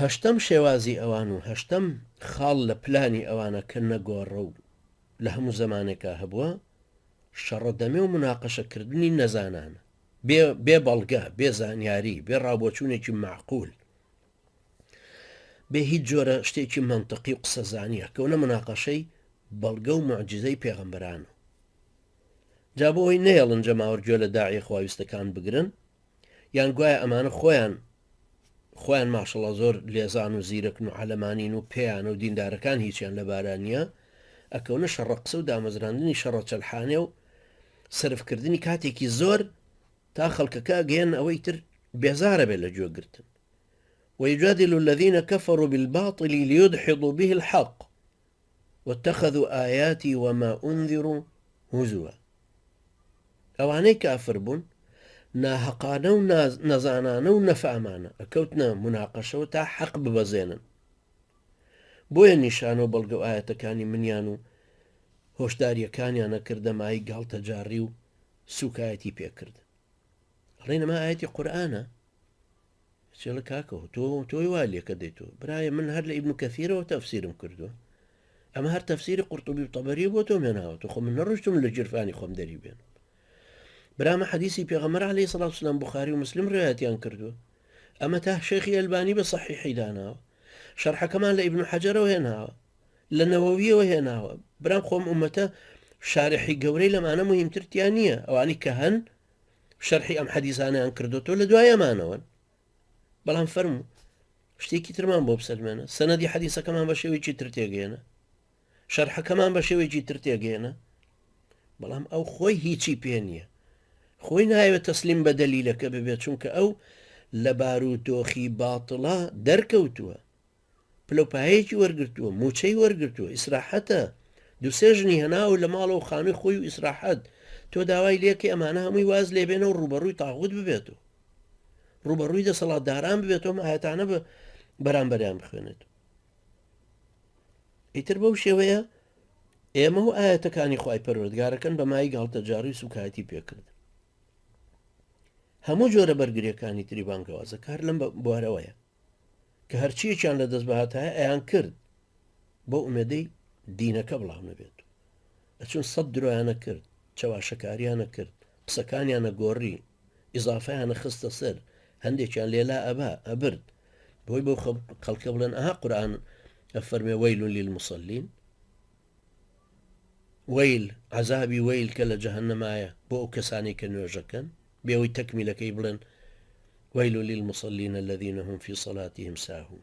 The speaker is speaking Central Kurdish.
هەشتم شێوازی ئەوان و هەشتم خاڵ لە پلانی ئەوانە کە نەگۆڕە و لە هەموو زەمانێکا هەبووە شەڕەدەمێ و مناقەشەکردنی نەزانانە بێ بەڵگە بێ زانیاری بێ ڕابۆچوونێکی معقول بێ هیچ جۆرە شتێکی منطقی و قسەزانیە کەونە مناقەشەی بەڵگە و معجزەی پێغەمبەرانە جا بۆ ئەوی نەیەڵن جەماوەرگوێ لە داعی خواویستەکان بگرن یان گوایە ئەمانە خۆیان ماشەڵە زۆر لێزان و زیرەکن و عەلەمانین و پێیانە و دیندارەکان هیچیان لە بارانیە ئەکەونە شەڕە قسە و دامەزراندنی شەڕە چەلحانێ و سرفکردنی کاتێکی زۆر تا خەڵکەکە گەێن ئەوەی تر بێزارە بێت لە گوێگرتن ويجادل الذين كفروا بالباطل ليدحضوا به الحق واتخذوا آياتي وما أنذروا هزوا ئەوانەی کافر بوون ناهەقانە و نەزانانە و نەفامانە ئەکەوتنە مناقەشەوە تا حەق ببەزێنن بۆیە نیشانە و بەڵگە و ئاەتەکانی منیان و هۆشداریەکانیانە کردە مای گاڵتە جاڕی و سوکایەتی پێکردن ڕێنەما ئاەتی قورئانە چێڵە کاکەوە تۆی وا لێکە دەیتەوە برایە من هەر لە ئیبن کەثیرەوە تەفسیرم کردووە ئەمە هەر تەفسیری قورطوبی و تەبەری بۆ تۆ مێناوەتە خۆ من نەڕۆشتم لە جرفانی خۆم دەری بێن برامە حەدیثی پێغەمبەر عەلەیهی سەڵات وسەلام بوخاری و مسلم ڕوایەتیان کردووە ئەمە تا شێخی ئەلبانی بە سەحیحی داناوە شەرحەکەمان لە ئیبن حەجەرەوە هێناوە لە نەوەویەوە هێناوە برام خۆم ئومەتە شارحی گەورەی لەمانە مهمترتیان نییە ئەوانی کە هەن شەرحی ئەم حەدیثانەیان کردوتۆ لە دوایەمانەوەن بەڵام فەرموو شتێکی ترمان بۆ بسەلمێنە سەنەدی حەدیثەکەمان بە شێوەیەکی تر تێگەێنە شەرحەکەمان بە شێوەیەکی تر تێگەێنە بەڵام ئەو خۆی هیچی پێ نییە خۆی نایەوێت تەسلیم بە دەلیلەکە ببێت چونکە ئەو لە بارودۆخی باتڵە دەرکەوتووە پلەپایەکی وەرگرتووە موچەی وەرگرتووە ئیسراحەتە دووسێ ژنی هەناو لە ماڵەوە خانووی خۆی و ئیسراحەت تۆ داوای لێکە ئەمانە هەمووی واز لێبێنە و ڕوبەڕووی تاغوت ببێتەوە ڕوبەڕووی دەسەڵاتداران ببێتەوە ئاەتانە بە بەرامبەریان بخوێنێت ئیتر بەو شێوەیە ئێمە و ئاەتەکانی خوای پەروەردگارەکەن بە مای گاڵتە جاڕی سوکایەتی پێکردن هەموو جۆرە بەرگریەکانی تری بانگەوازە کار لەم بوارەوەیە کە هەرچیەکیان لە دەست بەهاتایە ئەیان کرد بۆ ئومێدەی دینەکە بڵاو نەبێت ئەچون سەد درۆیانە کرد چەواشەکاریانە کرد قسەکانیانە گۆڕی ئیزافەیانە خستە سەر هەندێکیان لێلا ئەبرد بۆی بۆ خەڵکە بڵێن ئەها قورئان ئەفەرمێ وەیل للموصەلین وەیل عەزابی وەیل کە لە جەهەنەمایە بۆ ئەو کەسانی کە نوێژەکەن بێەوەی تەکمیلەکەی بڵێن وەیل للموصەلین الذين هم في صلاتهم ساهون